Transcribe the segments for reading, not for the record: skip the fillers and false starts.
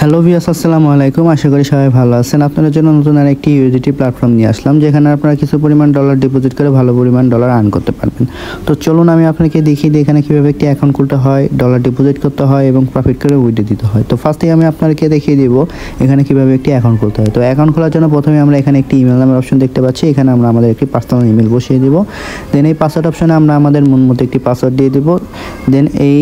Hello viewers, আসসালামু আলাইকুম। আশা করি সবাই ভালো আছেন। আপনাদের জন্য নতুন আরেকটি ইউএসডিটি প্ল্যাটফর্ম নিয়ে আসলাম, যেখানে আপনারা কিছু পরিমাণ ডলার ডিপোজিট করে ভালো পরিমাণ ডলার আর্ন করতে পারবেন। তো চলুন আমি আপনাকে দেখিয়ে দিই এখানে কীভাবে একটি অ্যাকাউন্ট খুলতে হয়, ডলার ডিপোজিট করতে হয় এবং প্রফিট করে উইথড্র দিতে হয়। তো ফার্স্টেই আমি আপনাকে দেখিয়ে দিব এখানে কীভাবে একটি অ্যাকাউন্ট খুলতে হয়। তো অ্যাকাউন্ট খোলার জন্য প্রথমে আমরা এখানে একটি ইমেল নামের অপশন দেখতে পাচ্ছি। এখানে আমরা আমাদের একটি পার্সোনাল ইমেল বসিয়ে দিব। দেন এই পাসওয়ার্ড অপশনে আমরা আমাদের মন মতো একটি পাসওয়ার্ড দিয়ে দিব। দেন এই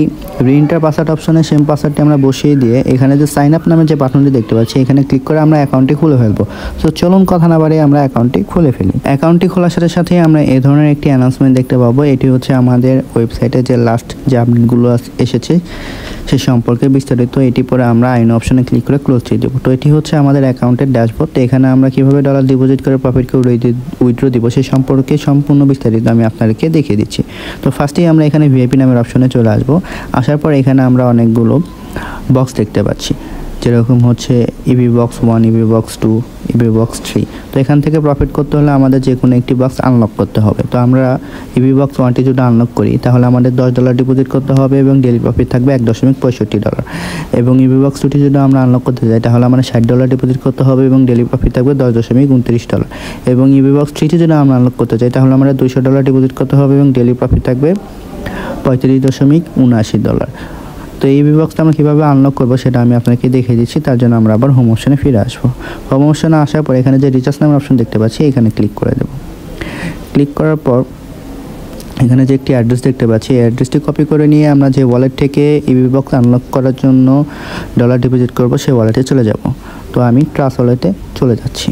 রিএন্টার পাসওয়ার্ড অপশনে সেম পাসওয়ার্ডটি আমরা বসিয়ে দিয়ে এখানে যে সাইন আপ নামের যে বাটনটি দেখতে পাচ্ছি, এখানে ক্লিক করে আমরা অ্যাকাউন্টটি খুলে ফেলবো। তো চলুন কথা না বাড়িয়ে আমরা অ্যাকাউন্টটি খুলে ফেলি। অ্যাকাউন্টটি খোলার সাথে সাথে আমরা এই ধরনের একটি অ্যানাউন্সমেন্ট দেখতে পাবো। এটি হচ্ছে আমাদের ওয়েবসাইটে যে লাস্ট যে আপডেটগুলো এসেছে সে সম্পর্কে বিস্তারিত। এটি পরে আমরা আইন অপশনে ক্লিক করে ক্লোজ দিয়ে দেবো। তো এটি হচ্ছে আমাদের অ্যাকাউন্টের ড্যাশবোর্ড। তো এখানে আমরা কীভাবে ডলার ডিপোজিট করে প্রফিটকে উইথড্র দিব সে সম্পর্কে সম্পূর্ণ বিস্তারিত আমি আপনাদেরকে দেখিয়ে দিচ্ছি। তো ফার্স্টেই আমরা এখানে ভিআইপি নামের অপশনে চলে আসবো। আসার পর এখানে আমরা অনেকগুলো বক্স দেখতে পাচ্ছি, যেরকম হচ্ছে ইবি বক্স 1, ইবি বক্স 2, ইবি বক্স 3। তো এখান থেকে প্রফিট করতে হলে আমাদের যে কোনো একটি বক্স আনলক করতে হবে। তো আমরা ইবি বক্স 1টি যদি আনলক করি তাহলে আমাদের $10 ডিপোজিট করতে হবে এবং ডেইলি প্রফিট থাকবে $1.65। এবং ইবি বক্স 2টি যদি আমরা আনলক করতে যাই তাহলে আমরা $60 ডিপোজিট করতে হবে এবং ডেইলি প্রফিট থাকবে $10.29। এবং ইবি বক্স 3টি যদি আমরা আনলক করতে চাই তাহলে আমরা $200 ডিপোজিট করতে হবে এবং ডেইলি প্রফিট থাকবে $35.79। তো এই বক্সটা আমরা কীভাবে আনলক করবো সেটা আমি আপনাকে দেখিয়ে দিচ্ছি। তার জন্য আমরা আবার হোম অপশনে ফিরে আসবো। হোম অপশনে আসার পর এখানে যে রিচার্জ নামের অপশন দেখতে পাচ্ছি এখানে ক্লিক করে দেবো। ক্লিক করার পর এখানে যে একটি অ্যাড্রেস দেখতে পাচ্ছি, এই অ্যাড্রেসটি কপি করে নিয়ে আমরা যে ওয়ালেট থেকে ইবি বক্স আনলক করার জন্য ডলার ডিপোজিট করবো সেই ওয়ালেটে চলে যাব। তো আমি ট্রাস্ট ওয়ালেটে চলে যাচ্ছি।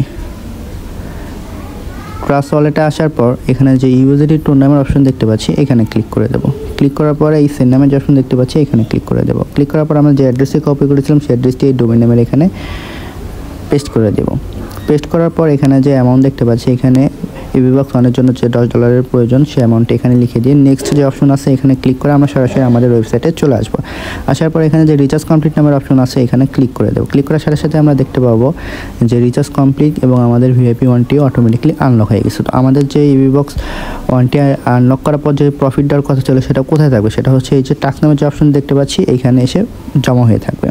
ট্রাস্ট ওয়ালেটে আসার পর এখানে যে ইউএসডি টোন নামের অপশন দেখতে পাচ্ছি এখানে ক্লিক করে দেবো। ক্লিক করার পরে এই সেন্ড নামের যে অপশন দেখতে পাচ্ছি এখানে ক্লিক করে দেবো। ক্লিক করার পর আমরা যে অ্যাড্রেসটি কপি করেছিলাম সেই অ্যাড্রেসটি এই ডোমেইন নামের এখানে পেস্ট করে দেবো। পেস্ট করার পর এখানে যে অ্যামাউন্ট দেখতে পাচ্ছি এখানে ইবি বক্স 1-এর জন্য যে $10 প্রয়োজন সেই অ্যামাউন্টটি এখানে লিখে দিয়ে নেক্সট যে অপশন আছে এখানে ক্লিক করে আমরা সরাসরি আমাদের ওয়েবসাইটে চলে আসবো। আসার পর এখানে যে রিচার্জ কমপ্লিট নামের অপশন আছে এখানে ক্লিক করে দেবো। ক্লিক করার সাথে সাথে আমরা দেখতে পাবো যে রিচার্জ কমপ্লিট এবং আমাদের ভিআইপি 1টি অটোমেটিকলি আনলক হয়ে গেছে। তো আমাদের যে ইবি বক্স 1টি আনলক করার পর যে প্রফিট দেওয়ার কথা ছিল সেটা কোথায় থাকবে, সেটা হচ্ছে এই যে টাস্ক নামের যে অপশন দেখতে পাচ্ছি এইখানে এসে জমা হয়ে থাকবে।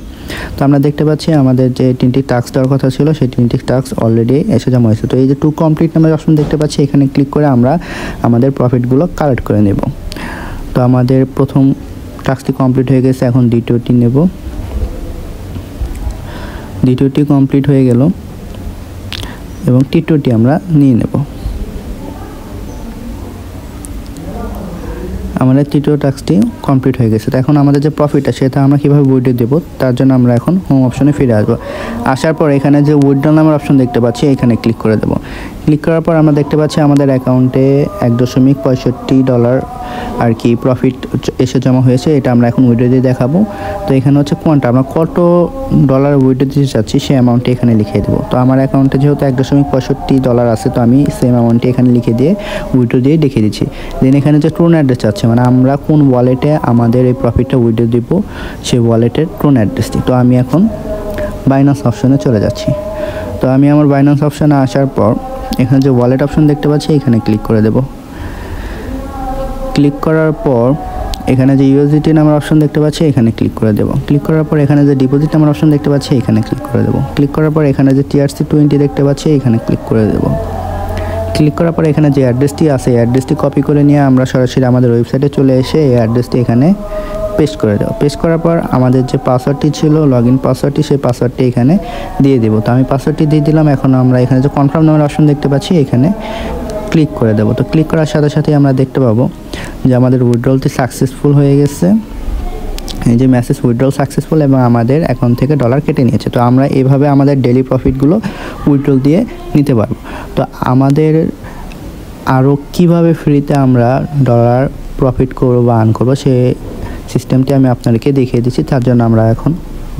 তো আমরা দেখতে পাচ্ছি আমাদের যে 3টি টাস্ক দেওয়ার কথা ছিল সেই 3টি টাস্ক অলরেডি এসে জমা হয়েছে। তো এই যে 2 কমপ্লিট নামের অপশন দেখতে পাচ্ছি এখানে ক্লিক করে আমরা আমাদের প্রফিটগুলো কালেক্ট করে নেব। তো আমাদের প্রথম টাস্কটি কমপ্লিট হয়ে গেছে, এখন দ্বিতীয়টি নেব। দ্বিতীয়টি কমপ্লিট হয়ে গেল এবং তৃতীয়টি আমরা নিয়ে নেব। আমাদের তৃতীয় টাস্কটি কমপ্লিট হয়ে গেছে। তো এখন আমাদের যে প্রফিটটা সেটা আমরা কীভাবে উইথড্র দেবো তার জন্য আমরা এখন হোম অপশনে ফিরে আসবো। আসার পর এখানে যে উইথড্র নামের অপশন দেখতে পাচ্ছি এখানে ক্লিক করে দেবো। ক্লিক করার পর আমরা দেখতে পাচ্ছি আমাদের অ্যাকাউন্টে $1.65 আর কি প্রফিট এসে জমা হয়েছে। এটা আমরা এখন উইথড্র দিয়ে দেখাবো। তো এখানে হচ্ছে কোনটা আমরা কত ডলার উইথড্র দিতে চাচ্ছি সেই অ্যামাউন্টটি এখানে লিখে দেবো। তো আমার অ্যাকাউন্টে যেহেতু $1.65 আছে তো আমি সেম অ্যামাউন্টটি এখানে লিখে দিয়ে উইথড্র দিয়ে দেখিয়ে দিচ্ছি। দেন এখানে যে টোন অ্যাড্রেস আছে মানে আমরা কোন ওয়ালেটে আমাদের এই প্রফিটটা উইথড্র দিব সেই ওয়ালেটের টোন অ্যাড্রেসটি। তো আমি এখন বাইন্যান্স অপশনে চলে যাচ্ছি। তো আমি আমার বাইন্যান্স অপশনে আসার পর এখানে যে ওয়ালেট অপশন দেখতে পাচ্ছি এখানে ক্লিক করে দেব। ক্লিক করার পর এখানে যে ইউএসডিটি নামের অপশন দেখতে পাচ্ছি এখানে ক্লিক করে দেব। ক্লিক করার পর এখানে যে ডিপোজিট নামের অপশন দেখতে পাচ্ছি এখানে ক্লিক করে দেব। ক্লিক করার পর এখানে যে TRC20 দেখতে পাচ্ছি এখানে ক্লিক করে দেব। ক্লিক করার পর এখানে যে অ্যাড্রেসটি আছে এই অ্যাড্রেসটি কপি করে নিয়ে আমরা সরাসরি আমাদের ওয়েবসাইটে চলে এসে এই অ্যাড্রেসটি এখানে পেস্ট করে দেবো। পেস্ট করার পর আমাদের যে পাসওয়ার্ডটি ছিল লগইন পাসওয়ার্ডটি সেই পাসওয়ার্ডটি এখানে দিয়ে দেবো। তো আমি পাসওয়ার্ডটি দিয়ে দিলাম। এখন আমরা এখানে যে কনফার্ম নামের অপশন দেখতে পাচ্ছি এখানে ক্লিক করে দেবো। তো ক্লিক করার সাথে সাথে আমরা দেখতে পাবো যে আমাদের উইথড্রলটি সাকসেসফুল হয়ে গেছে। এই যে মেসেজ উইথড্রল সাকসেসফুল এবং আমাদের অ্যাকাউন্ট থেকে ডলার কেটে নিয়েছে। তো আমরা এইভাবে আমাদের ডেইলি প্রফিটগুলো উইথড্রল দিয়ে নিতে পারবো। তো আমাদের আরও কীভাবে ফ্রিতে আমরা ডলার প্রফিট করবো বা আর্ন করবো সে সিস্টেমটি আমি আপনাদেরকে দেখিয়ে দিচ্ছি। তার জন্য আমরা এখন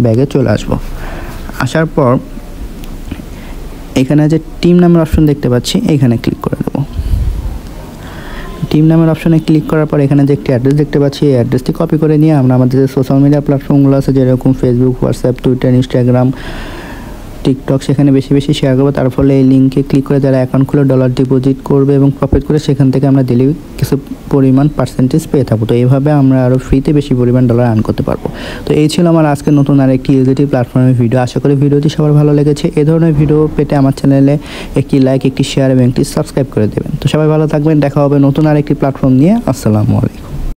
ব্যাগে চলে আসব। আসার পর এখানে যে টিম নামের অপশন দেখতে পাচ্ছি এখানে ক্লিক করে দেবো। টিম নামের অপশনে ক্লিক করার পর এখানে যে একটি অ্যাড্রেস দেখতে পাচ্ছি এই অ্যাড্রেসটি কপি করে নিয়ে আমরা আমাদের যে সোশ্যাল মিডিয়া প্ল্যাটফর্মগুলো আছে যেরকম Facebook, WhatsApp, Twitter, Instagram, TikTok সেখানে বেশি বেশি শেয়ার করবো। তার ফলে এই লিঙ্কে ক্লিক করে যারা অ্যাকাউন্ট খুলে ডলার ডিপোজিট করবে এবং প্রফিট করে সেখান থেকে আমরা ডেলি কিছু পরিমাণ পার্সেন্টেজ পেয়ে থাকবো। তো এইভাবে আমরা আরও ফ্রিতে বেশি পরিমাণ ডলার আর্ন করতে পারবো। তো এই ছিল আমার আজকে নতুন আরেকটি ইউজিটি প্ল্যাটফর্মের ভিডিও। আশা করি ভিডিওটি সবার ভালো লেগেছে। এই ধরনের ভিডিও পেতে আমার চ্যানেলে একটি লাইক, একটি শেয়ার এবং একটি সাবস্ক্রাইব করে দেবেন। তো সবাই ভালো থাকবেন, দেখা হবে নতুন আরেকটি প্ল্যাটফর্ম নিয়ে। আসসালামু আলাইকুম।